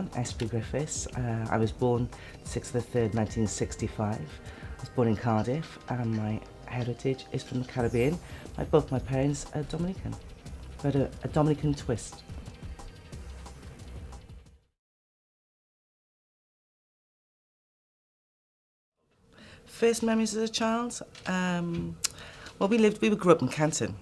Edna, Esprit Griffiths. I was born 6th of the 3rd, 1965. I was born in Cardiff, and my heritage is from the Caribbean. Both my parents are Dominican, but a Dominican twist. First memories as a child? Well, we grew up in Canton,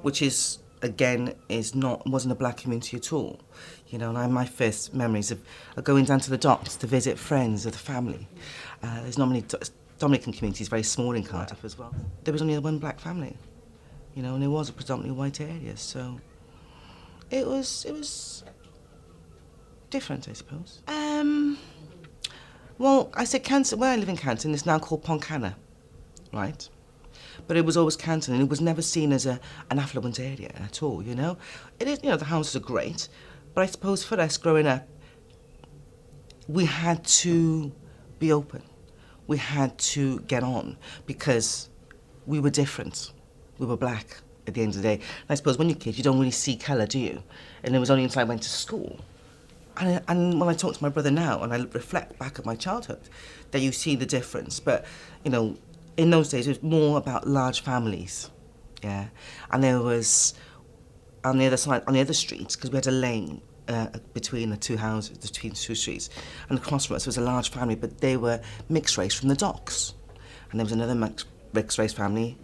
which is, again, wasn't a black community at all. You know, and my first memories of going down to the docks to visit friends of the family. There's not many Dominican communities, very small in Cardiff as well. There was only one black family, you know, and it was a predominantly white area, so it was different, I suppose. Well, I said Canton, where I live in Canton, it's now called Pontcanna, right? But it was always Canton, and it was never seen as an affluent area at all, you know? It is, you know, the houses are great, but I suppose for us growing up, we had to be open. We had to get on because we were different. We were black at the end of the day. And I suppose when you're a kid, you don't really see colour, do you? And it was only until I went to school. And when I talk to my brother now and I reflect back at my childhood, that you see the difference. But, you know, in those days, it was more about large families, yeah? And there was, on the other side, on the other streets, because we had a lane between the two houses, between two streets, and across from us was a large family, but they were mixed race from the docks. And there was another mixed race family,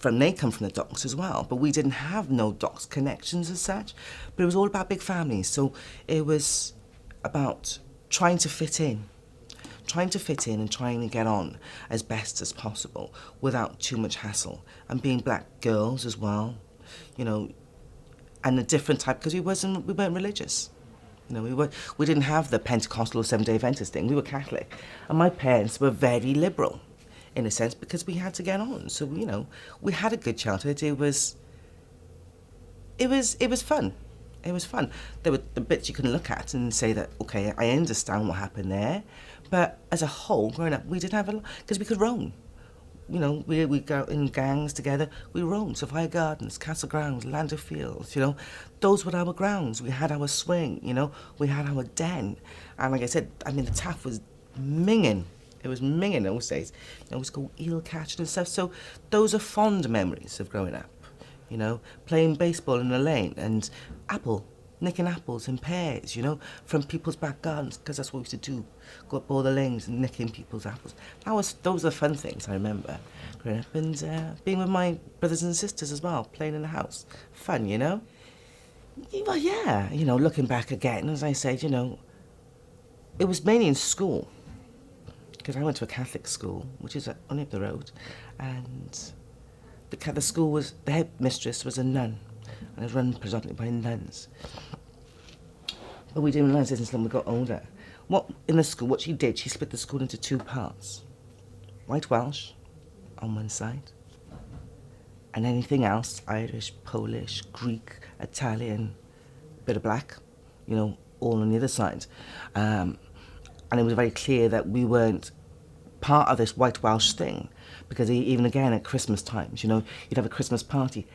they come from the docks as well, but we didn't have no docks connections as such, but it was all about big families, so it was about trying to fit in and trying to get on as best as possible without too much hassle, and being black girls as well, you know, and a different type, because we weren't religious. You know, we didn't have the Pentecostal or Seventh-day Adventist thing. We were Catholic, and my parents were very liberal, in a sense, because we had to get on. So, you know, we had a good childhood. It was fun. It was fun. There were the bits you can look at and say that, okay, I understand what happened there, but as a whole, growing up, we didn't have a lot, because we could roam. You know, we go in gangs together, we roamed, Sophia Gardens, Castle Grounds, Landau Fields, you know, those were our grounds. We had our swing, you know, we had our den. And like I said, I mean, the taff was minging. It was minging in those days. You know, it was called eel catching and stuff. So those are fond memories of growing up, you know, playing baseball in the lane and nicking apples and pears, you know, from people's back gardens, because that's what we used to do, go up all the lanes and nicking people's apples. Those are fun things I remember growing up, and being with my brothers and sisters as well, playing in the house. Fun, you know? Well, yeah, you know, looking back again, as I said, you know, it was mainly in school, because I went to a Catholic school, which is only up the road, and the school the headmistress was a nun, and it was run predominantly by nuns. But we didn't realise this until we got older. In the school, what she did, she split the school into two parts. White Welsh on one side, and anything else, Irish, Polish, Greek, Italian, bit of black, you know, all on the other side. And it was very clear that we weren't part of this white Welsh thing, because even again at Christmas times, you know, you'd have a Christmas party,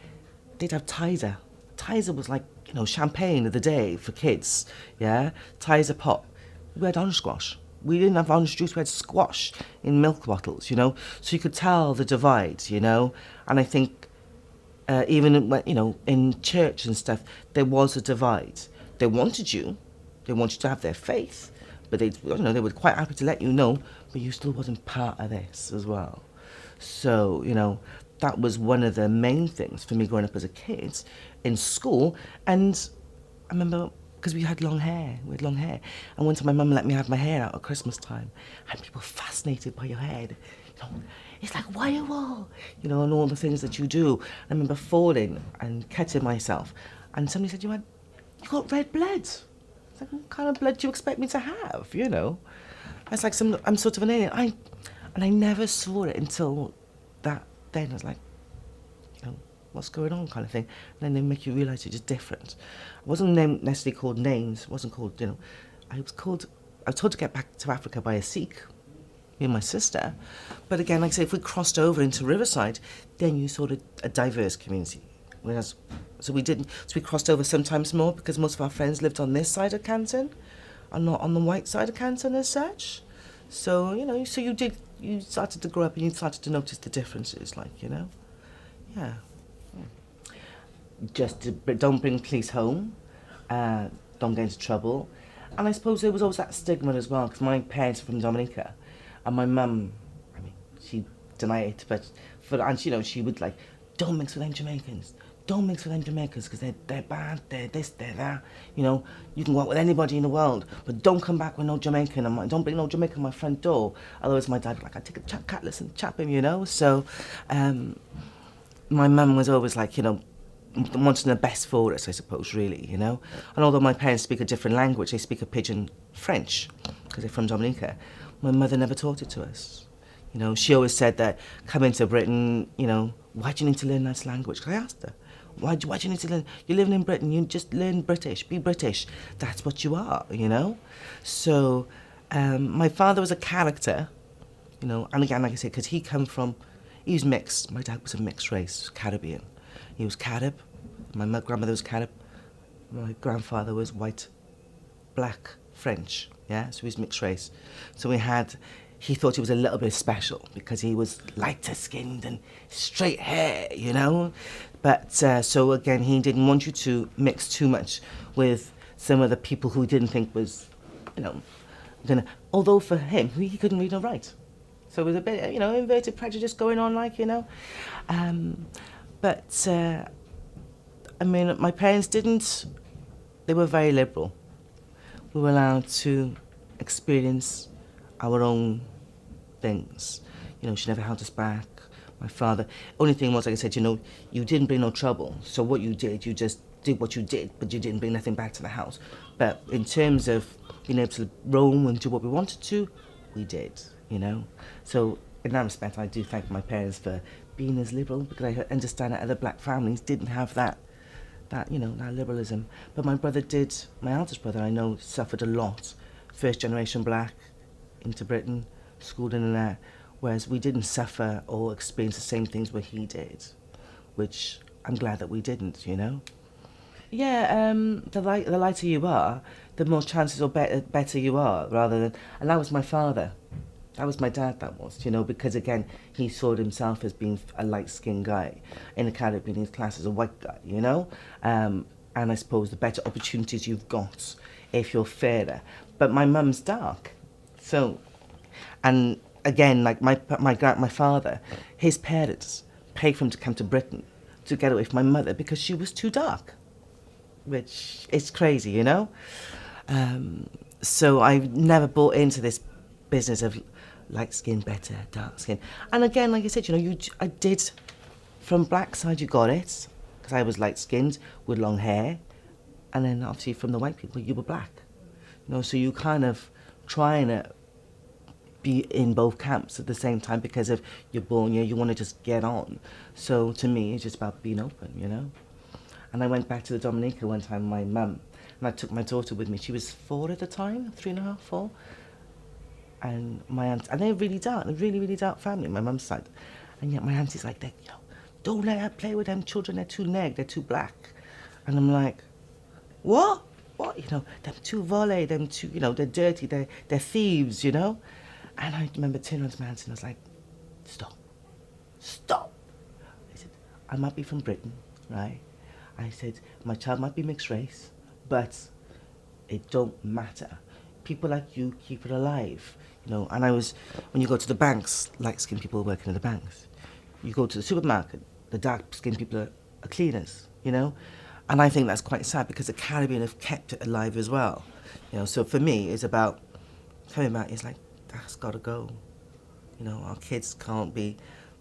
they'd have Tizer. Tizer was like, you know, champagne of the day for kids, yeah? Tizer pop. We had orange squash. We didn't have orange juice, we had squash in milk bottles, you know? So you could tell the divide, you know? And I think even, you know, in church and stuff, there was a divide. They wanted you to have their faith, but they were quite happy to let you know, but you still wasn't part of this as well. So, you know, that was one of the main things for me growing up as a kid in school. And I remember, because we had long hair, and one time my mum let me have my hair out at Christmas time, and people were fascinated by your head. You know, it's like, why you all? You know, and all the things that you do. I remember falling and catching myself, and somebody said, you got red blood. It's like, what kind of blood do you expect me to have, you know? It's like I'm sort of an alien. And I never saw it until then. I was like, you know, what's going on kind of thing. And then they make you realise you're just different. I wasn't necessarily called names. It wasn't called, you know, I was told to get back to Africa by a Sikh, me and my sister. But again, like I say, if we crossed over into Riverside, then you saw a diverse community. So we crossed over sometimes more, because most of our friends lived on this side of Canton, are not on the white side of Canton as such. So, so you started to grow up and you started to notice the differences, like, yeah. Don't bring police home, don't get into trouble. And I suppose there was always that stigma as well, because my parents are from Dominica, and my mum, she denied it, and she would like, don't mix with them Jamaicans. Don't mix with them Jamaicans because they're bad, they're this, they're that. You can go out with anybody in the world, but don't come back with no Jamaican. And don't bring no Jamaican at my front door. Otherwise, my dad would like, I'd take a cutlass and chop him, So, my mum was always like, wanting the best for us, I suppose, really, And although my parents speak a different language, they speak a pidgin French because they're from Dominica, my mother never taught it to us. She always said that coming to Britain, why do you need to learn this language? Because I asked her, why do you need to learn? You're living in Britain, you just learn British, be British. That's what you are, So my father was a character, and again, like I said, because he was mixed. My dad was a mixed race, Caribbean. He was Carib, my grandmother was Carib, my grandfather was white, black, French, yeah, so he was mixed race. So he thought he was a little bit special because he was lighter skinned and straight hair, But so again, he didn't want you to mix too much with some of the people who he didn't think was, although for him, he couldn't read or write. So it was a bit, inverted prejudice going on, like, But, my parents they were very liberal. We were allowed to experience our own things. She never held us back. My father, only thing was, like I said, you didn't bring no trouble. So what you did, you just did what you did, but you didn't bring nothing back to the house. But in terms of being able to roam and do what we wanted to, we did, So in that respect, I do thank my parents for being as liberal, because I understand that other black families didn't have that liberalism. But my brother did, my eldest brother, I know, suffered a lot. First generation black into Britain, schooled in that, whereas we didn't suffer or experience the same things what he did, which I'm glad that we didn't, Yeah, the lighter you are, the more chances or better you are, rather than, and that was my father. That was my dad, that was, because again, he saw himself as being a light-skinned guy. In the Caribbean, he's classed as a white guy, And I suppose the better opportunities you've got if you're fairer. But my mum's dark. So, and again, like my father, his parents paid for him to come to Britain to get away from my mother because she was too dark, which is crazy, So I've never bought into this business of light skin better, dark skin. And again, like I said, I did, from black side you got it, because I was light skinned with long hair, and then obviously from the white people you were black. So you kind of trying to be in both camps at the same time because of you're born here, you want to just get on. So to me, it's just about being open, And I went back to the Dominica one time with my mum, and I took my daughter with me. She was 4 at the time, 3.5, 4. And my aunt, and they're really dark, really, really dark family, my mum's side. And yet my auntie's like, don't let her play with them children, they're too they're too black. And I'm like, what? Them too volley, them too, they're dirty, they're thieves, And I remember turning around to my auntie and I was like, stop. I said, I might be from Britain, right? I said, my child might be mixed race, but it don't matter. People like you keep it alive, And when you go to the banks, light-skinned people working in the banks. You go to the supermarket, the dark-skinned people are cleaners, And I think that's quite sad because the Caribbean have kept it alive as well. So for me, it's about coming back, it's like, that's got to go. Our kids can't be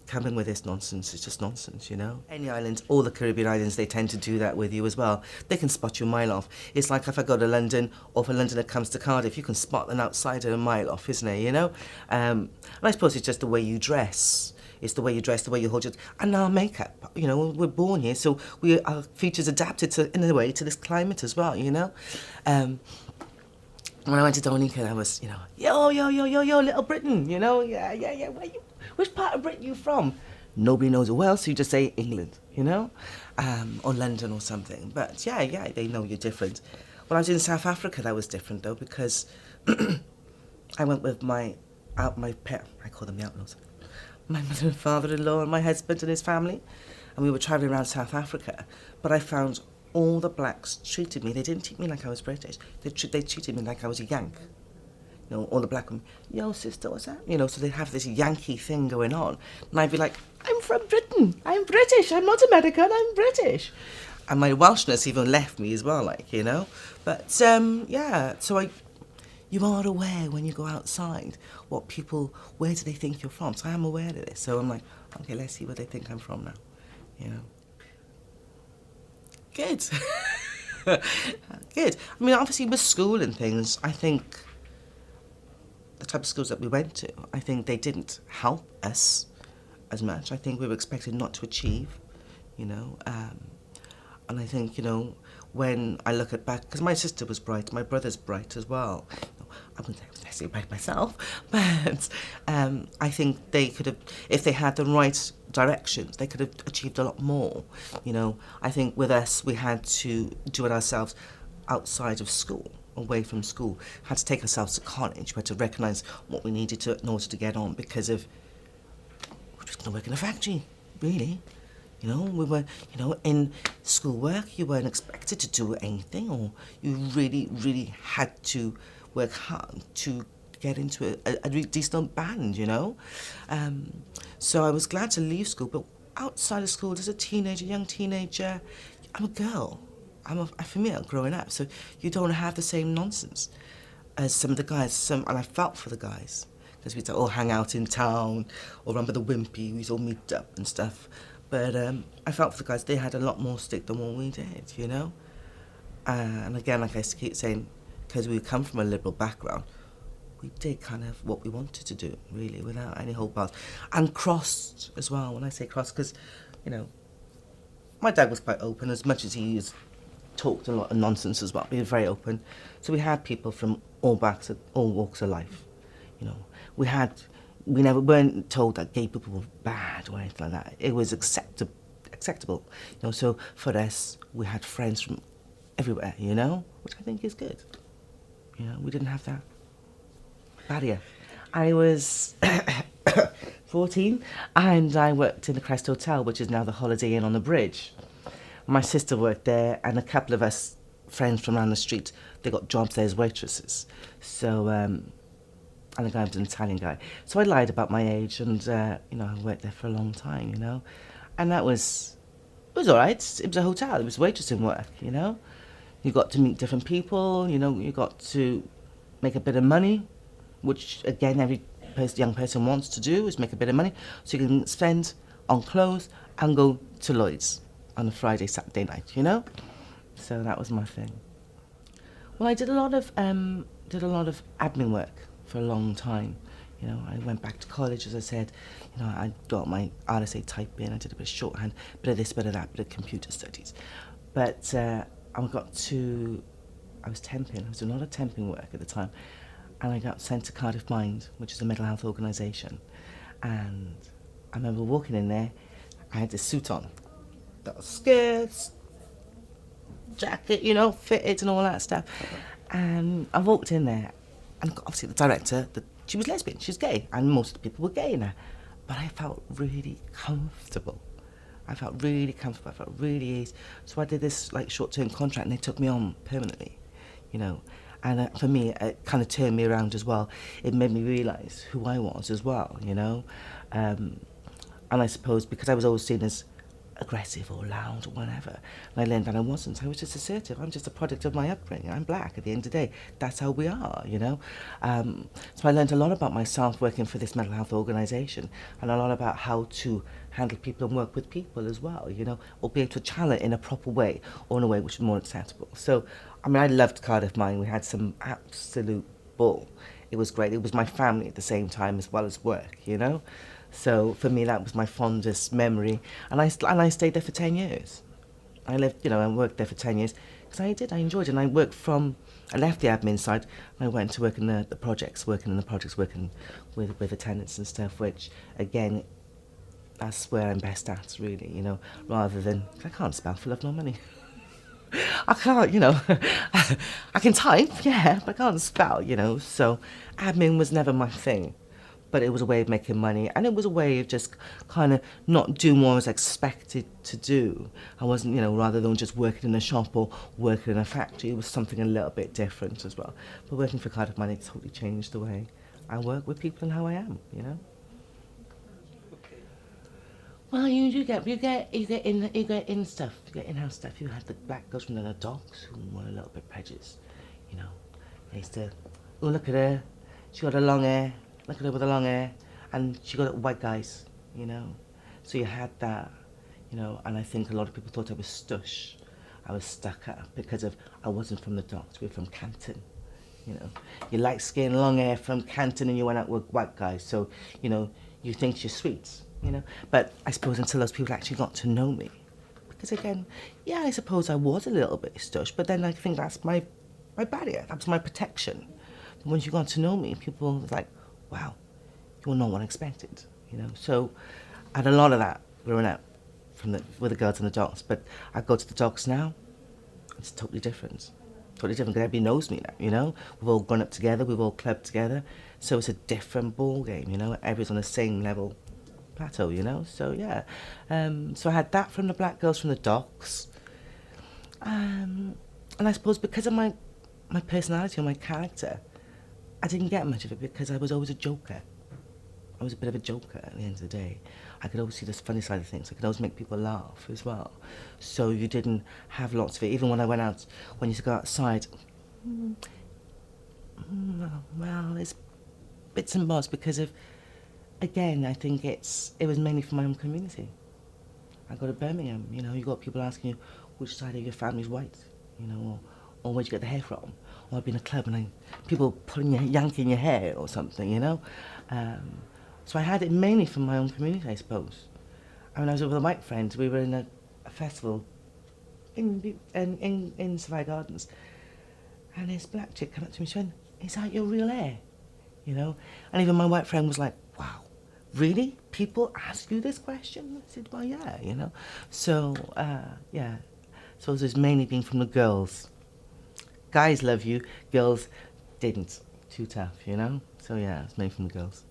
coming with this nonsense. It's just nonsense, Any islands, all the Caribbean islands, they tend to do that with you as well. They can spot you a mile off. It's like if I go to London, or if a Londoner comes to Cardiff, you can spot an outsider a mile off, isn't it, And I suppose it's just the way you dress. It's the way you dress, the way you hold your... And our makeup, we're born here, so our features adapted in a way to this climate as well, When I went to Dominica, I was, yo, Little Britain, yeah, which part of Britain you from? Nobody knows it well, so you just say England, or London or something. But yeah, they know you're different. When I was in South Africa, that was different though, because I went with my pet. I call them the outlaws. My mother and father-in-law and my husband and his family, and we were travelling around South Africa. But I found all the blacks treated me. They didn't treat me like I was British. They treated me like I was a Yank. You know, all the black women, yo, sister, what's that? You know, so they'd have this Yankee thing going on. And I'd be like, I'm from Britain. I'm British. I'm not American. I'm British. And my Welshness even left me as well, like, you know. But, yeah, so you are aware when you go outside what people, where do they think you're from? So I am aware of this. So I'm like, okay, let's see where they think I'm from now, you know. Good. Good. I mean, obviously with school and things, I think the type of schools that we went to, I think they didn't help us as much. I think we were expected not to achieve, you know. And I think, you know, when I look at back, because my sister was bright, my brother's bright as well. I wouldn't say bright myself, but I think they could have, if they had the right directions, they could have achieved a lot more. You know, I think with us, we had to do it ourselves outside of school, away from school. Had to take ourselves to college. We had to recognise what we needed to in order to get on, because of we're just going to work in a factory, really. You know, we were, you know, in schoolwork, you weren't expected to do anything, or you really, really had to work hard to get into a decent band, you know. So I was glad to leave school, but outside of school, as a teenager, young teenager, I'm a girl. For me, I'm growing up, so you don't have the same nonsense as some of the guys. And I felt for the guys, because we'd all hang out in town, or remember the Wimpy, we'd all meet up and stuff. But I felt for the guys, they had a lot more stick than what we did, you know? And again, like I keep saying, because we come from a liberal background, we did kind of what we wanted to do, really, without any hold bars. And crossed as well, when I say crossed, because, you know, my dad was quite open, as much as he talked a lot of nonsense as well. He was very open. So we had people from all walks of life, you know. We never weren't told that gay people were bad or anything like that. It was acceptable, you know. So for us, we had friends from everywhere, you know, which I think is good. You know, we didn't have that barrier. I was 14, and I worked in the Crest Hotel, which is now the Holiday Inn on the Bridge. My sister worked there, and a couple of us friends from around the street, they got jobs there as waitresses. So, and the guy was an Italian guy. So I lied about my age, and, you know, I worked there for a long time, you know. And it was all right. It was a hotel. It was waitressing work, you know. You got to meet different people, you know. You got to make a bit of money, which, again, every young person wants to do, is make a bit of money. So you can spend on clothes and go to Lloyd's on a Friday, Saturday night, you know. So that was my thing. Well, I did a lot of admin work for a long time. You know, I went back to college, as I said. You know, I got my RSA typing, I did a bit of shorthand, bit of this, bit of that, bit of computer studies. But I was temping, I was doing a lot of temping work at the time, and I got sent to Cardiff Mind, which is a mental health organisation. And I remember walking in there, I had this suit on, that was skirts, jacket, you know, fitted and all that stuff. And I walked in there, and obviously the director, she was lesbian, she's gay, and most of the people were gay in there. But I felt really comfortable. I felt really easy. So I did this like short-term contract, and they took me on permanently, you know. And for me, it kind of turned me around as well. It made me realise who I was as well, you know. And I suppose because I was always seen as aggressive or loud or whatever, and I learned that I wasn't. I was just assertive. I'm just a product of my upbringing. I'm black at the end of the day. That's how we are, you know. So I learned a lot about myself working for this mental health organisation, and a lot about how to handle people and work with people as well, you know, or be able to channel it in a proper way or in a way which is more acceptable. So, I mean, I loved Cardiff Mine. We had some absolute bull. It was great. It was my family at the same time as well as work, you know. So for me, that was my fondest memory. And I stayed there for 10 years. I lived, you know, and worked there for 10 years. Because I enjoyed it. And I left the admin side, and I went to work in the projects, working with the tenants and stuff, which, again, that's where I'm best at, really, you know, rather than, I can't spell for love nor money. I can't, I can type, yeah, but I can't spell, so admin was never my thing. But it was a way of making money, and it was a way of just kind of not doing what I was expected to do. I wasn't, rather than just working in a shop or working in a factory, it was something a little bit different as well. But working for Cardiff Money totally changed the way I work with people and how I am. Well, you get in stuff, you get in-house stuff. You had the black girls from the docks who were a little bit prejudiced, They used to, oh, look at her, she got a long hair, look at her with the long hair, and she got white guys, So you had that, and I think a lot of people thought I was stush. I was stuck up because I wasn't from the docks, we were from Canton, You light skin, long hair from Canton, and you went out with white guys, so, you think you're sweet. But I suppose until those people actually got to know me. Because again, yeah, I suppose I was a little bit stush, but then I think that's my barrier, that's my protection. But once you got to know me, people were like, wow, you were not what I expected, So I had a lot of that growing up with the girls in the docks, but I go to the docks now, it's totally different. Totally different, because everybody knows me now, We've all grown up together, we've all clubbed together, so it's a different ball game, Everybody's on the same level plateau, so yeah. So I had that from the black girls from the docks. And I suppose because of my personality or my character, I didn't get much of it because I was always a joker. I was a bit of a joker at the end of the day. I could always see the funny side of things. I could always make people laugh as well. So you didn't have lots of it. Even when I went out, when you used to go outside, well, there's bits and bobs because of, again, I think it was mainly for my own community. I go to Birmingham, you got people asking you which side of your family's white, or where'd you get the hair from? Or I'd be in a club and people yanking your hair or something, So I had it mainly from my own community, I suppose. I mean, I was with a white friend, we were in a festival in Savannah Gardens, and this black chick came up to me, she went, "Is that your real hair?" And even my white friend was like, "Wow, really? People ask you this question?" I said, "Well, yeah, So, yeah. So it was mainly being from the girls. Guys love you, girls didn't. Too tough, So, yeah, it's mainly from the girls.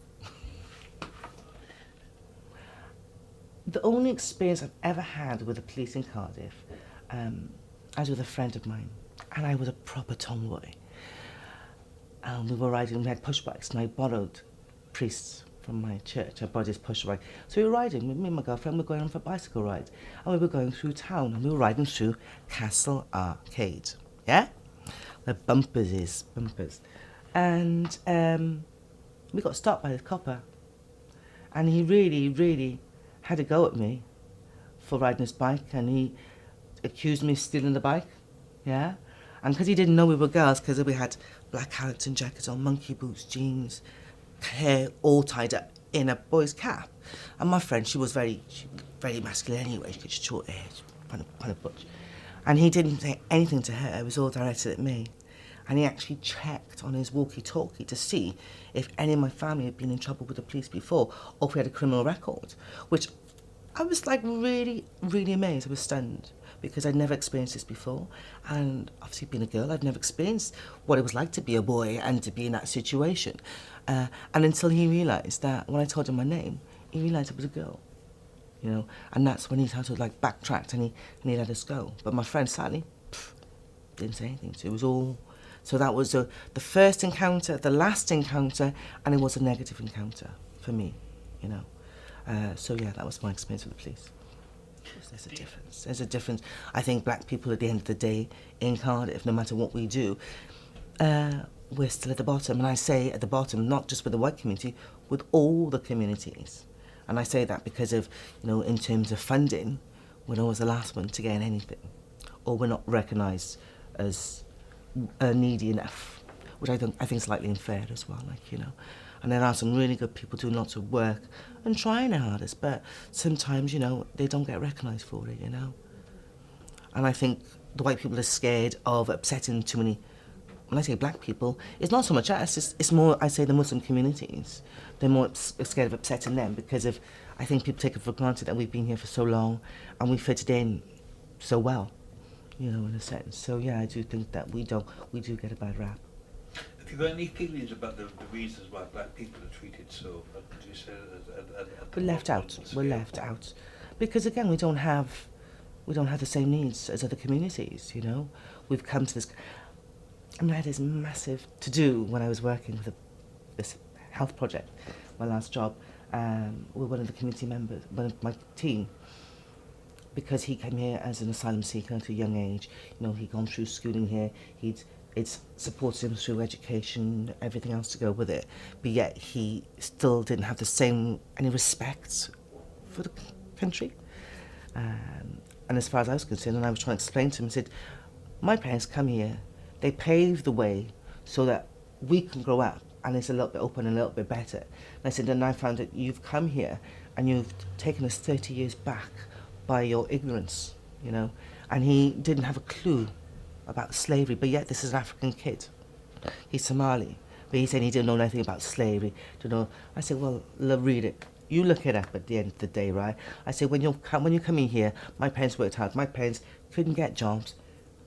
The only experience I've ever had with the police in Cardiff, I was with a friend of mine, and I was a proper tomboy. We were riding, we had push bikes, and I borrowed priests from my church. I borrowed this push bike. So we were riding, me and my girlfriend were going on for a bicycle ride, and we were going through town, and we were riding through Castle Arcade, yeah? Where bumpers is, bumpers. And we got stopped by this copper, and he really, really had a go at me for riding his bike, and he accused me of stealing the bike, yeah? And because he didn't know we were girls, because we had black Harrington jackets on, monkey boots, jeans, hair all tied up in a boy's cap. And my friend, she was very masculine anyway, she got short hair, kind of butch. And he didn't say anything to her, it was all directed at me. And he actually checked on his walkie-talkie to see if any of my family had been in trouble with the police before, or if we had a criminal record, which I was like really, really amazed. I was stunned because I'd never experienced this before. And obviously being a girl, I'd never experienced what it was like to be a boy and to be in that situation. And until he realised that when I told him my name, he realised I was a girl. And that's when he had to like backtracked and he let us go. But my friend Sally didn't say anything. So it was all. So that was the first encounter, the last encounter, and it was a negative encounter for me, So yeah, that was my experience with the police. There's a difference. There's a difference. I think black people at the end of the day in Cardiff, no matter what we do, we're still at the bottom. And I say at the bottom, not just with the white community, with all the communities. And I say that because of, in terms of funding, we're always the last one to get anything. Or we're not recognised as needy enough, which I think is slightly unfair as well, And there are some really good people doing lots of work and trying their hardest, but sometimes, they don't get recognised for it, And I think the white people are scared of upsetting too many. When I say black people, it's not so much us, it's more, I say, the Muslim communities. They're more scared of upsetting them because of, I think people take it for granted that we've been here for so long and we fitted in so well. you know, in a sense. So yeah, I do think that we do get a bad rap. Have you got any feelings about the reasons why black people are treated so, do you say, We're left out. We're left out. Because again, we don't have the same needs as other communities, you know. We've come to this. I mean, I had this massive to do when I was working with this health project, my last job, with one of the community members, one of my team, because he came here as an asylum seeker at a young age. You know, he'd gone through schooling here. It's supported him through education, everything else to go with it. But yet he still didn't have any respect for the country. And as far as I was concerned, and I was trying to explain to him, I said, my parents come here, they paved the way so that we can grow up and it's a little bit open and a little bit better. And I said, and I found that you've come here and you've taken us 30 years back by your ignorance, you know. And he didn't have a clue about slavery, but yet this is an African kid. He's Somali, but he said he didn't know anything about slavery. I said, well, read it. You look it up at the end of the day, right? I said, when you come in here, my parents worked hard. My parents couldn't get jobs.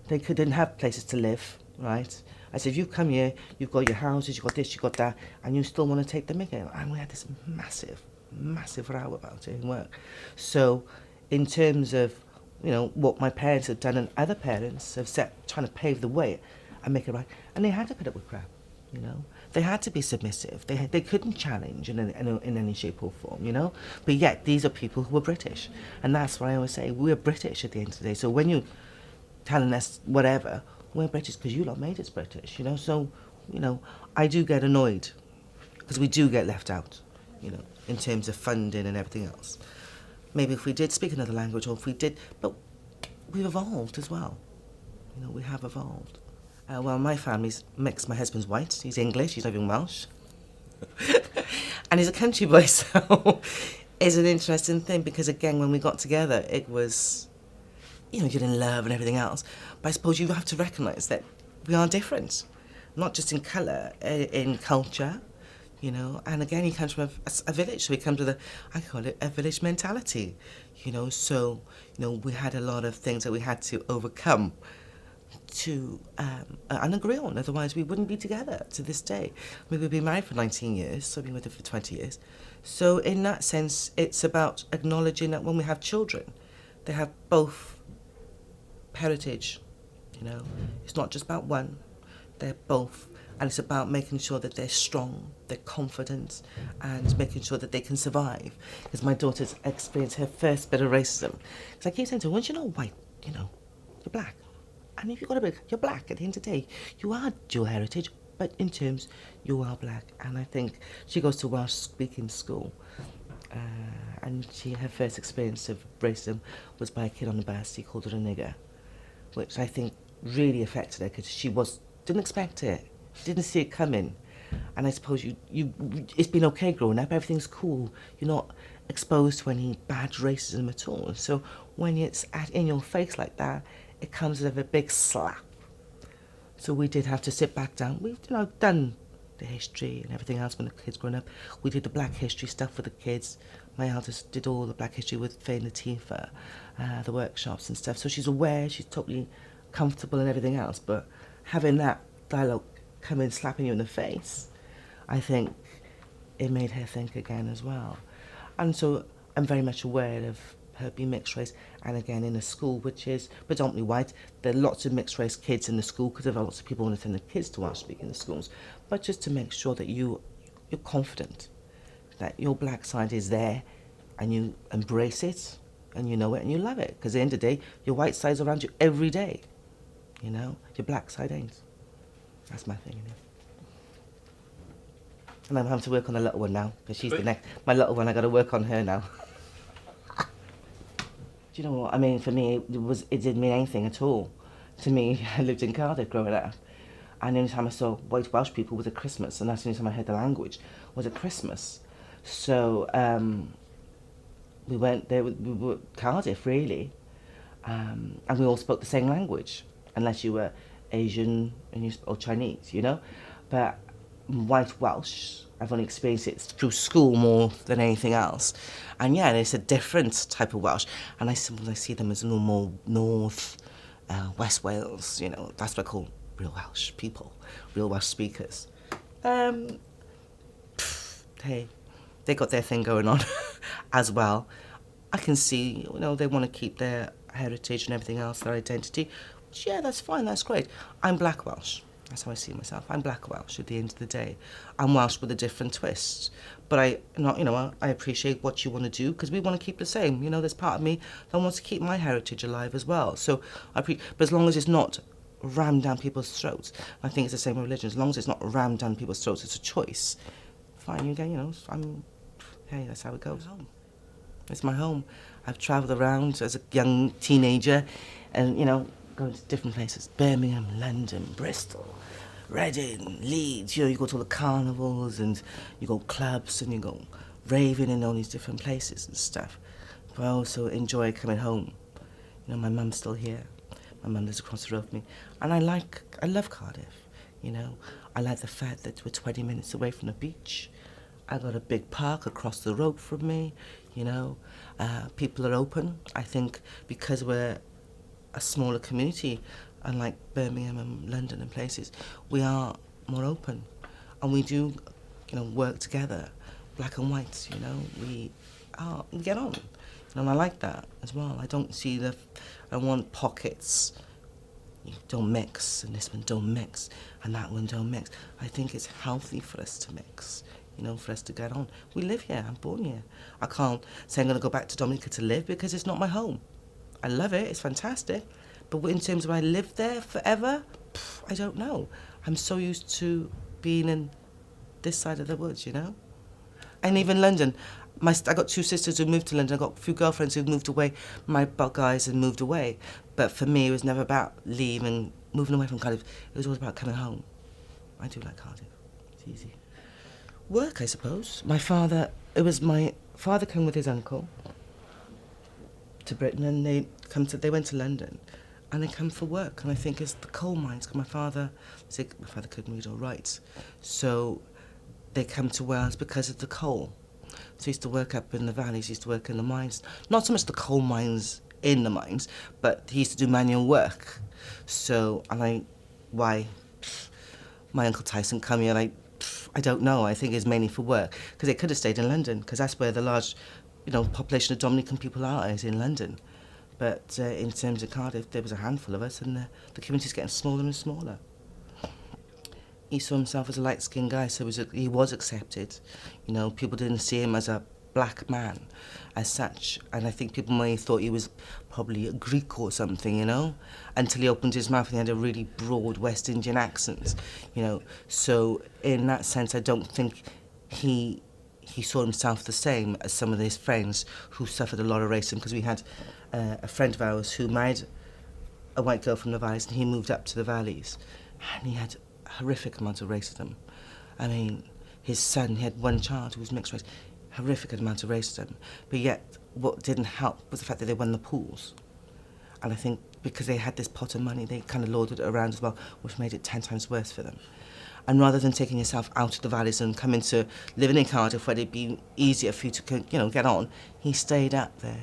They didn't have places to live, right? I said, you've come here, you've got your houses, you've got this, you've got that, and you still want to take them again. And we had this massive, massive row about it in work. So in terms of, you know, what my parents have done and other parents have set, trying to pave the way and make it right. And they had to put up with crap, you know. They had to be submissive. They couldn't challenge in any shape or form, you know. But yet these are people who are British. And that's what I always say, we're British at the end of the day. So when you're telling us whatever, we're British because you lot made us British, you know. So, you know, I do get annoyed because we do get left out, you know, in terms of funding and everything else. Maybe if we did speak another language, or if we did, but we've evolved as well. You know, we have evolved. Well, my family's mixed. My husband's white, he's English, he's not even Welsh. And he's a country boy, so it's an interesting thing because, again, when we got together, it was, you know, you're in love and everything else. But I suppose you have to recognise that we are different, not just in colour, in culture. You know, and again, he comes from a village, so he comes with I call it a village mentality, you know, so, you know, we had a lot of things that we had to overcome to and agree on, otherwise we wouldn't be together to this day. I mean, we've been married for 19 years, so I've been with him for 20 years. So in that sense, it's about acknowledging that when we have children, they have both heritage, you know, it's not just about one, they're both. And it's about making sure that they're strong, they're confident, and making sure that they can survive. Because my daughter's experienced her first bit of racism. Because I keep saying to her, once you're not white, you know, you're black. And if you've got a bit, you're black at the end of the day. You are dual heritage, but in terms, you are black. And I think she goes to Welsh speaking school. And her first experience of racism was by a kid on the bus. He called her a nigger, which I think really affected her because she didn't expect it. Didn't see it coming. And I suppose it's been okay growing up, everything's cool, you're not exposed to any bad racism at all. So when it's in your face like that, it comes with a big slap. So we did have to sit back down. We've, you know, done the history and everything else when the kids growing up. We did the black history stuff for the kids. My eldest did all the black history with Faye and Latifah, the workshops and stuff. So she's aware, she's totally comfortable and everything else. But having that dialogue come in slapping you in the face, I think it made her think again as well. And so I'm very much aware of her being mixed race, and again in a school which is predominantly white. There are lots of mixed race kids in the school because there are lots of people want to send their kids to Welsh speak in the schools, but just to make sure that you're confident that your black side is there and you embrace it and you know it and you love it, because at the end of the day your white side's around you every day, you know, your black side ain't. That's my thing, you know. And I'm having to work on the little one now, because she's the next. My little one, I got to work on her now. Do you know what? I mean, for me, it didn't mean anything at all. To me, I lived in Cardiff growing up, and the only time I saw white Welsh people was at Christmas, and that's the only time I heard the language was at Christmas. So we went there. We were Cardiff, really, and we all spoke the same language, unless you were Asian or Chinese, you know. But white Welsh, I've only experienced it through school more than anything else. And yeah, it's a different type of Welsh. And I sometimes see them as a more north, West Wales, you know, that's what I call real Welsh people, real Welsh speakers. Hey, they got their thing going on as well. I can see, you know, they want to keep their heritage and everything else, their identity. Which, yeah, that's fine, that's great. I'm Black Welsh. That's how I see myself. I'm Black Welsh at the end of the day. I'm Welsh with a different twist. But I appreciate what you want to do because we want to keep the same. You know, there's part of me that wants to keep my heritage alive as well. So, but as long as it's not rammed down people's throats, I think it's the same with religion. As long as it's not rammed down people's throats, it's a choice. Fine, hey, that's how it goes. It's my home. I've travelled around as a young teenager and, you know, going to different places. Birmingham, London, Bristol, Reading, Leeds. You know, you go to all the carnivals and you go clubs and you go raving in all these different places and stuff. But I also enjoy coming home. You know, my mum's still here. My mum lives across the road from me. And I love Cardiff, you know. I like the fact that we're 20 minutes away from the beach. I got a big park across the road from me, you know. People are open. I think because we're a smaller community, unlike Birmingham and London and places, we are more open. And we do, you know, work together, black and white, you know. We get on. And I like that as well. I don't want pockets. You don't mix, and this one don't mix, and that one don't mix. I think it's healthy for us to mix, you know, for us to get on. We live here, I'm born here. I can't say I'm going to go back to Dominica to live because it's not my home. I love it, it's fantastic. But in terms of I live there forever, I don't know. I'm so used to being in this side of the woods, you know? And even London. I got two sisters who moved to London. I got a few girlfriends who moved away. My guys had moved away. But for me, it was never about leaving, moving away from Cardiff. It was always about coming home. I do like Cardiff. It's easy. Work, I suppose. My father came with his uncle to Britain, and they went to London, and they come for work. And I think it's the coal mines. 'Cause my father couldn't read or write, so they come to Wales because of the coal. So he used to work up in the valleys, he used to work in the mines. Not so much the coal mines in the mines, but he used to do manual work. So, why my Uncle Tyson come here, I don't know. I think it's mainly for work. Because they could have stayed in London, because that's where the large, you know, population of Dominican people is in London. But in terms of Cardiff, there was a handful of us, and the community's getting smaller and smaller. He saw himself as a light-skinned guy, so he was accepted. You know, people didn't see him as a black man as such. And I think people may have thought he was probably a Greek or something, you know, until he opened his mouth and he had a really broad West Indian accent, you know. So in that sense, I don't think he saw himself the same as some of his friends who suffered a lot of racism, because we had a friend of ours who married a white girl from the valleys, and he moved up to the valleys, and he had horrific amount of racism. I mean, his son, he had one child who was mixed race, horrific amount of racism. But yet, what didn't help was the fact that they won the pools. And I think because they had this pot of money, they kind of lorded it around as well, which made it 10 times worse for them. And rather than taking yourself out of the valleys and coming to living in Cardiff, where it'd be easier for you to, you know, get on, he stayed up there.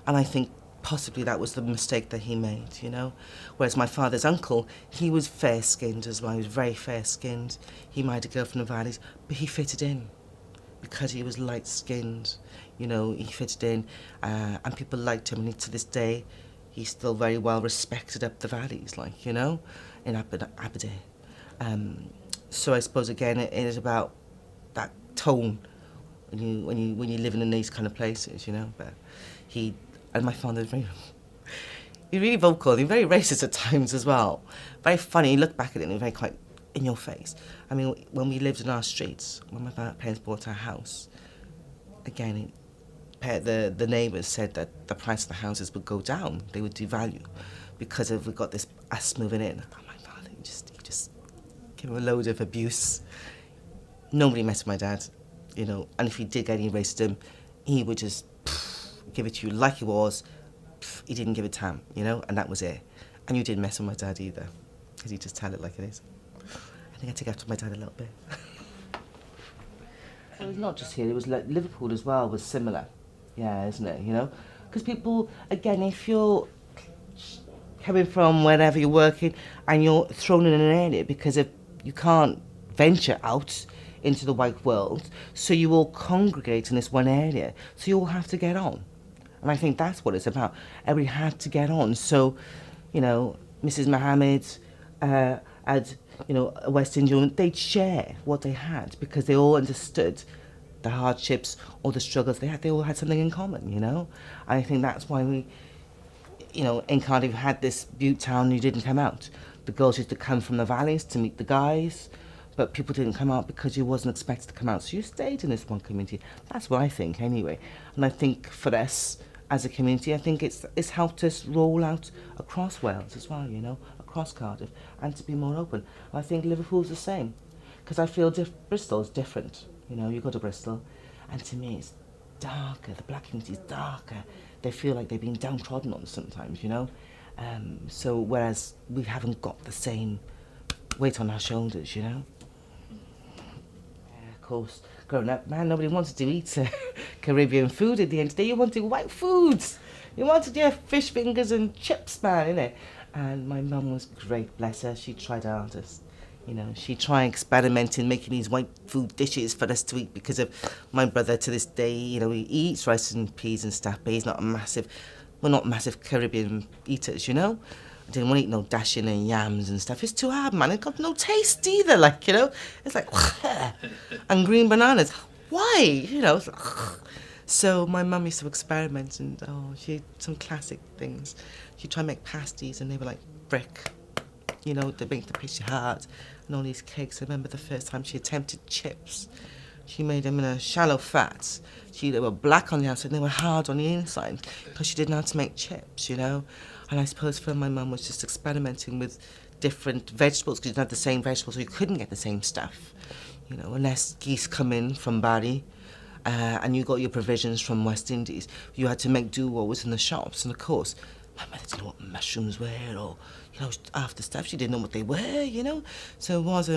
And I think possibly that was the mistake that he made, you know. Whereas my father's uncle, he was fair-skinned as well. He was very fair-skinned. He married a girl from the valleys, but he fitted in because he was light-skinned. You know, he fitted in, and people liked him. And to this day, he's still very well respected up the valleys, like, you know, in Aberdeen. So I suppose again, it is about that tone when you're living in these kind of places, you know. But and my father was he's really vocal, he's very racist at times as well. Very funny, you look back at it and it's very quite in your face. I mean, when we lived in our streets, when my parents bought our house, again, the neighbours said that the price of the houses would go down, they would devalue, because we got this us moving in. Oh, my father, he just gave him a load of abuse. Nobody messed with my dad, you know, and if he did get any racism, he would just give it to you like it was. He didn't give it time, you know, and that was it. And you didn't mess with my dad either, because you just tell it like it is. I think I take after my dad a little bit. It was not just here, it was like Liverpool as well was similar. Yeah, isn't it, you know? Because people, again, if you're coming from wherever you're working, and you're thrown in an area because of you can't venture out into the white world, so you all congregate in this one area, so you all have to get on. And I think that's what it's about. Everybody had to get on. So, you know, Mrs. Mohammed had, you know, a West Indian woman, they'd share what they had because they all understood the hardships or the struggles they had. They all had something in common, you know. And I think that's why we, you know, in Cardiff had this butte town who didn't come out. The girls used to come from the valleys to meet the guys, but people didn't come out because you wasn't expected to come out. So you stayed in this one community. That's what I think, anyway. And I think for us as a community, I think it's helped us roll out across Wales as well, you know, across Cardiff, and to be more open. And I think Liverpool's the same, because I feel Bristol's different. You know, you go to Bristol, and to me it's darker. The black community is darker. They feel like they've been downtrodden on sometimes, you know. So whereas we haven't got the same weight on our shoulders, you know. Of course, growing up, man, nobody wanted to eat Caribbean food at the end of the day. You wanted white foods. You wanted your fish fingers and chips, man, innit? And my mum was great, bless her. She tried her hardest. You know, she tried experimenting, making these white food dishes for us to eat because of my brother to this day, you know, he eats rice and peas and stuff, but he's not not massive Caribbean eaters, you know? I didn't want to eat no dashing and yams and stuff. It's too hard, man. It got no taste either, like, you know? It's like, and green bananas. Why? You know, it's like, so my mum used to experiment and, she had some classic things. She'd try and make pasties and they were like brick. You know, they make the pastry hard and all these cakes. I remember the first time she attempted chips. She made them in a shallow fat. They were black on the outside and they were hard on the inside because she didn't know how to make chips, you know? And I suppose for my mum was just experimenting with different vegetables because you didn't have the same vegetables, so you couldn't get the same stuff, you know, unless geese come in from Bali and you got your provisions from West Indies. You had to make do what was in the shops, and of course, my mother didn't know what mushrooms were or, you know, after stuff, she didn't know what they were, you know. So it was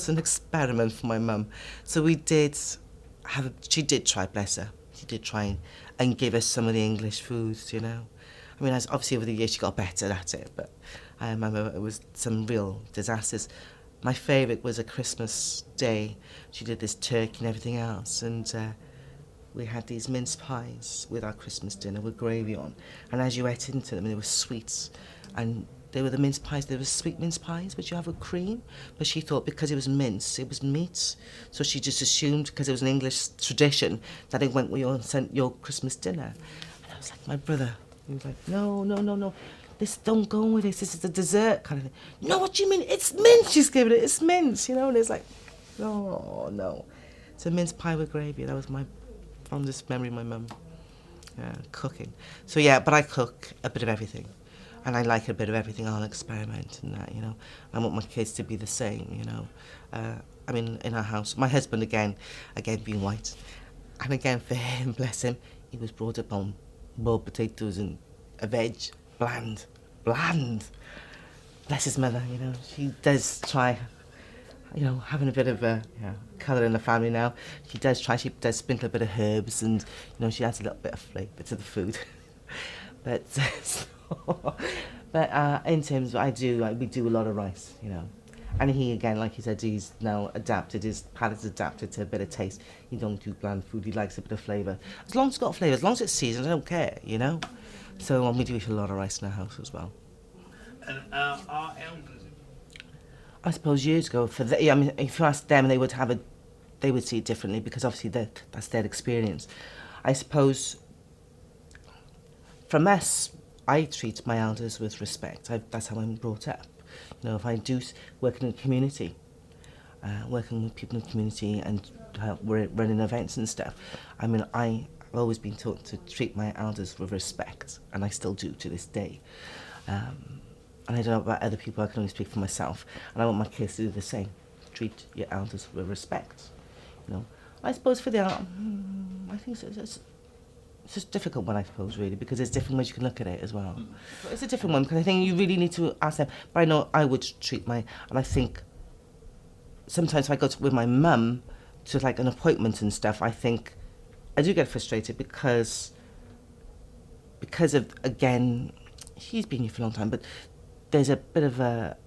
an experiment for my mum. So she did try, bless her. She did try and give us some of the English foods, you know. I mean, obviously over the years she got better at it, but I remember it was some real disasters. My favourite was a Christmas day. She did this turkey and everything else, and we had these mince pies with our Christmas dinner with gravy on. And as you ate into them, they were sweets, and they were the mince pies. They were sweet mince pies, which you have with cream. But she thought because it was mince, it was meat. So she just assumed, because it was an English tradition, that it went with your Christmas dinner. And I was like, my brother, he was like, no. This, don't go with this. This is the dessert kind of thing. No, what do you mean? It's mince. She's giving it. It's mince, you know. And it's like, no. It's a mince pie with gravy. That was my fondest memory of my mum cooking. So yeah, but I cook a bit of everything, and I like a bit of everything. I'll experiment and that, you know. I want my kids to be the same, you know. I mean, in our house, my husband again being white, and again for him, bless him, he was brought up on boiled potatoes and a veg, bland. Bless his mother, you know. She does try, you know, having a bit of colour in the family now. She does sprinkle a bit of herbs, and, you know, she adds a little bit of flavour to the food. But in terms of, we do a lot of rice, you know. And he, again, like he said, he's now adapted, his palate's adapted to a bit of taste. He don't do bland food, he likes a bit of flavour. As long as it's got flavour, as long as it's seasoned, I don't care, you know. So we do eat a lot of rice in our house as well. And our elders? I suppose years ago, I mean, if you ask them, they would see it differently because obviously that's their experience. I suppose from us, I treat my elders with respect. That's how I'm brought up. You know, if I do work in a community, working with people in the community and we're running events and stuff, I mean, I've always been taught to treat my elders with respect, and I still do to this day. And I don't know about other people, I can only speak for myself. And I want my kids to do the same. Treat your elders with respect. You know, I suppose for the I think it's just a difficult one, I suppose, really, because there's different ways you can look at it as well. It's a different one, because I think you really need to ask them. But I know I would treat and I think sometimes if I go with my mum to like an appointment and stuff, I think I do get frustrated because of, again, she's been here for a long time, but there's a bit of a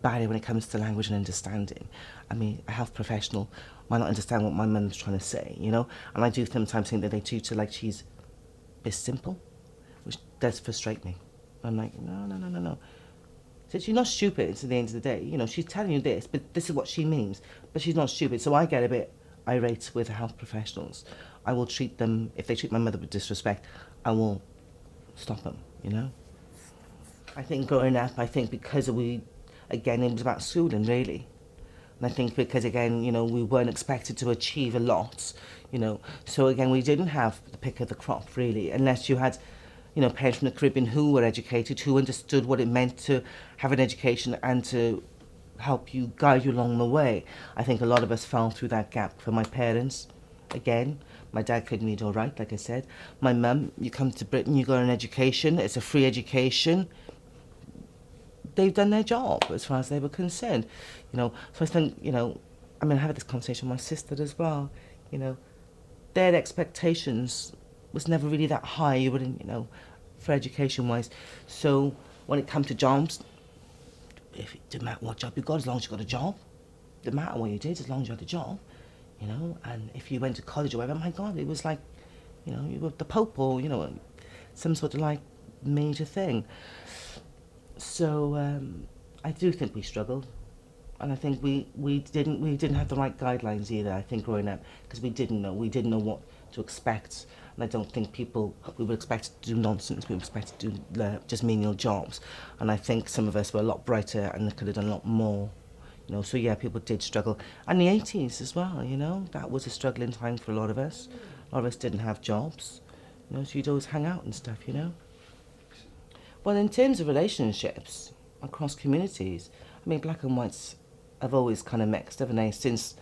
barrier when it comes to language and understanding. I mean, a health professional might not understand what my mum's trying to say, you know? And I do sometimes think that they treat her like she's a bit simple, which does frustrate me. I'm like, no. So she's not stupid at the end of the day. You know, she's telling you this, but this is what she means. But she's not stupid. So I get a bit irate with health professionals. I will treat them, if they treat my mother with disrespect, I will stop them, you know? I think growing up, because again, it was about schooling, really. And I think because, again, you know, we weren't expected to achieve a lot, you know. So, again, we didn't have the pick of the crop, really, unless you had, you know, parents from the Caribbean who were educated, who understood what it meant to have an education and to help you, guide you along the way. I think a lot of us fell through that gap. For my parents, again, my dad couldn't read or write, like I said. My mum, you come to Britain, you got an education, it's a free education. They've done their job as far as they were concerned, you know. So I think, you know, I mean, I had this conversation with my sister as well, you know. Their expectations was never really that high, you wouldn't, you know, for education-wise. So when it comes to jobs, if it didn't matter what job you got, as long as you got a job, it didn't matter what you did, as long as you had a job, you know. And if you went to college or whatever, my God, it was like, you know, you were the Pope or, you know, some sort of like major thing. So I do think we struggled, and I think we didn't have the right guidelines either. I think growing up, because we didn't know what to expect, and I don't think we were expected to do nonsense. We were expected to do just menial jobs, and I think some of us were a lot brighter and could have done a lot more, you know. So yeah, people did struggle, and the 80s as well. You know, that was a struggling time for a lot of us. A lot of us didn't have jobs, you know, so you'd always hang out and stuff, you know. Well, in terms of relationships across communities, I mean, black and whites have always kind of mixed, haven't they? Since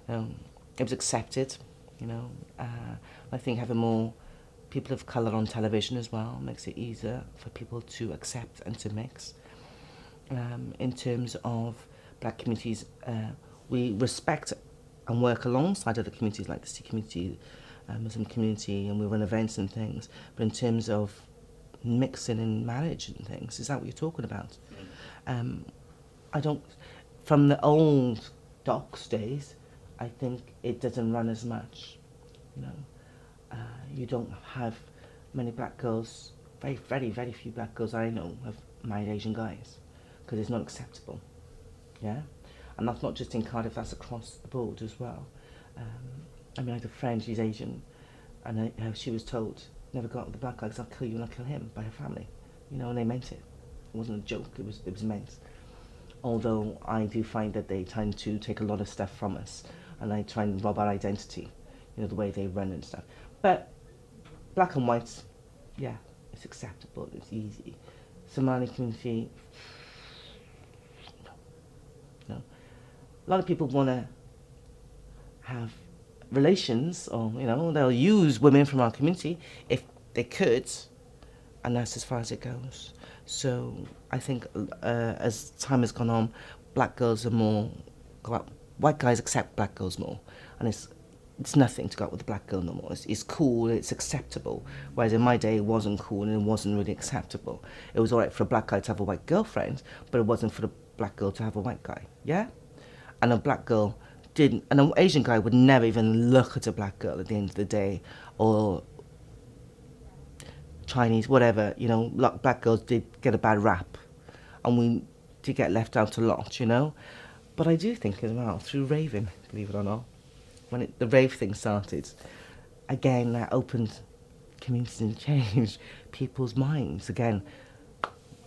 it was accepted, you know. I think having more people of colour on television as well makes it easier for people to accept and to mix. In terms of black communities, we respect and work alongside other communities like the Sikh community, Muslim community, and we run events and things. But in terms of mixing in marriage and things, is that what you're talking about? I don't, from the old docs days, I think it doesn't run as much, you know. You don't have many black girls, very few black girls I know have married Asian guys, because it's not acceptable, yeah? And that's not just in Cardiff, that's across the board as well. I mean, I had a friend, she's Asian, and she was told, never go out with the black guy because I'll kill you and I'll kill him, by her family. You know, and they meant it. It wasn't a joke, it was meant. Although I do find that they tend to take a lot of stuff from us and they try and rob our identity, you know, the way they run and stuff. But black and whites, yeah, it's acceptable, it's easy. Somali community, no. A lot of people want to have relations, or, you know, they'll use women from our community if they could, and that's as far as it goes. So I think as time has gone on, black girls are more, white guys accept black girls more, and it's nothing to go out with a black girl no more. It's cool, it's acceptable, whereas in my day it wasn't cool and it wasn't really acceptable. It was alright for a black guy to have a white girlfriend, but it wasn't for a black girl to have a white guy, yeah? And a black girl didn't, and an Asian guy would never even look at a black girl at the end of the day, or Chinese, whatever, you know. Black girls did get a bad rap, and we did get left out a lot, you know. But I do think as well, through raving, believe it or not, when the rave thing started, again, that opened communities and changed people's minds. Again,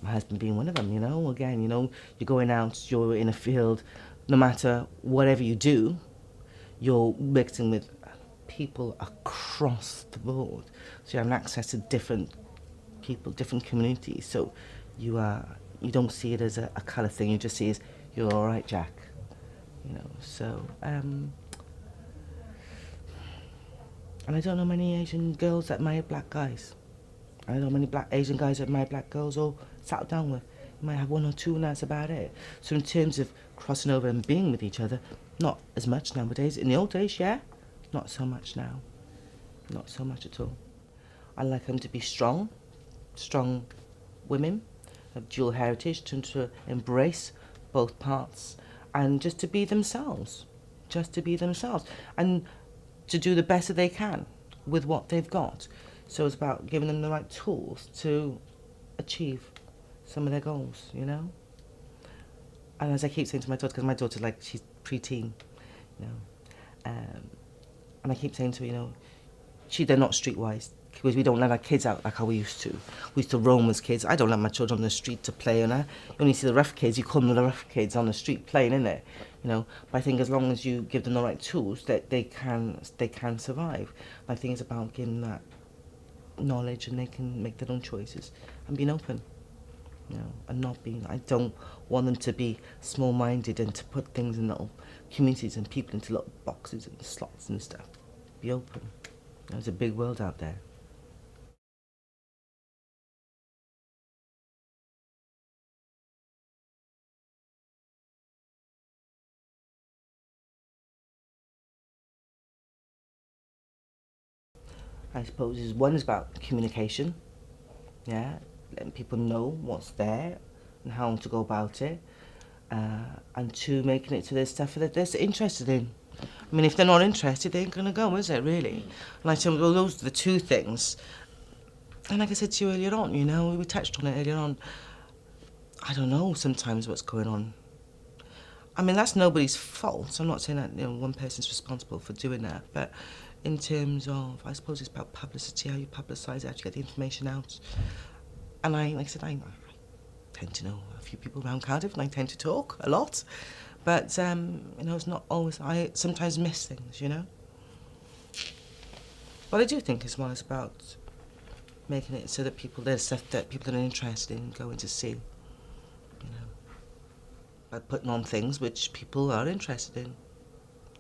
my husband being one of them, you know. Again, you know, you're going out, you're in a field, no matter whatever you do, you're mixing with people across the board. So you have access to different people, different communities. So you don't see it as a colour thing, you just see it as, you're all right, Jack. You know, so, and I don't know many Asian girls that marry black guys. I don't know many Asian guys that marry black girls or settle down with. You might have one or two and that's about it. So in terms of crossing over and being with each other, not as much nowadays. In the old days, yeah, not so much now. Not so much at all. I like them to be strong-willed women of dual heritage to embrace both parts and just to be themselves, and to do the best that they can with what they've got. So it's about giving them the right tools to achieve some of their goals, you know. And as I keep saying to my daughter, because my daughter, like, she's preteen, you know, and I keep saying to her, you know, they're not streetwise, because we don't let our kids out like how we used to. We used to roam as kids. I don't let my children on the street to play, you only see the rough kids, you call them the rough kids on the street playing, innit? You know, but I think as long as you give them the right tools, that they can survive. I think it's about giving that knowledge and they can make their own choices and being open, you know, and not being, I don't want them to be small-minded and to put things in little communities and people into little boxes and slots and stuff. Be open. There's a big world out there. I suppose one is about communication, yeah, letting people know what's there and how to go about it, and two, making it to their stuff that they're interested in. I mean, if they're not interested, they ain't going to go, is it, really? And I said, well, those are the two things. And like I said to you earlier on, you know, we touched on it earlier on, I don't know sometimes what's going on. I mean, that's nobody's fault. I'm not saying that, you know, one person's responsible for doing that, but in terms of, I suppose it's about publicity, how you publicise it, how you get the information out. And like I said, I tend to know a few people around Cardiff and I tend to talk a lot. But, you know, it's not always, I sometimes miss things, you know. But I do think as well it's about making it so that there's stuff that people are interested in going to see, you know. By putting on things which people are interested in.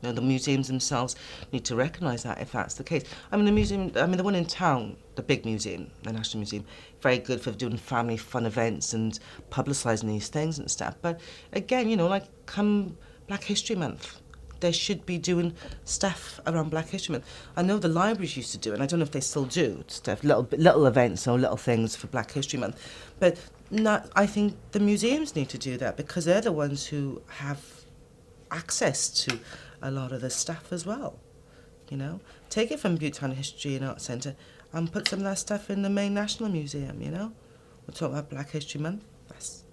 You know, the museums themselves need to recognise that if that's the case. I mean, the one in town, the big museum, the National Museum, very good for doing family fun events and publicising these things and stuff. But again, you know, like come Black History Month, they should be doing stuff around Black History Month. I know the libraries used to do it, and I don't know if they still do stuff, little events or little things for Black History Month. But I think the museums need to do that because they're the ones who have access to a lot of the stuff as well, you know. Take it from Butetown History and Arts Centre and put some of that stuff in the main National Museum, you know. We'll talk about Black History Month, that's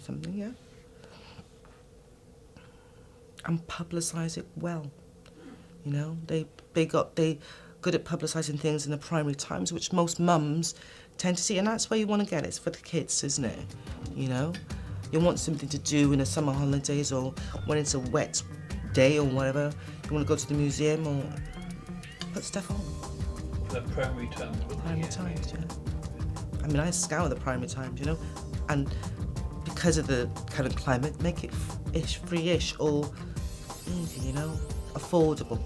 something, yeah. And publicise it well, you know. They good at publicising things in the primary times, which most mums tend to see, and that's where you want to get it. It's for the kids, isn't it? You know, you want something to do in the summer holidays or when it's a wet day or whatever. You want to go to the museum or put stuff on. The primary times. Primary times, yeah. I mean, I scour the primary times, you know, and because of the kind of climate, make it free-ish or easy, you know, affordable.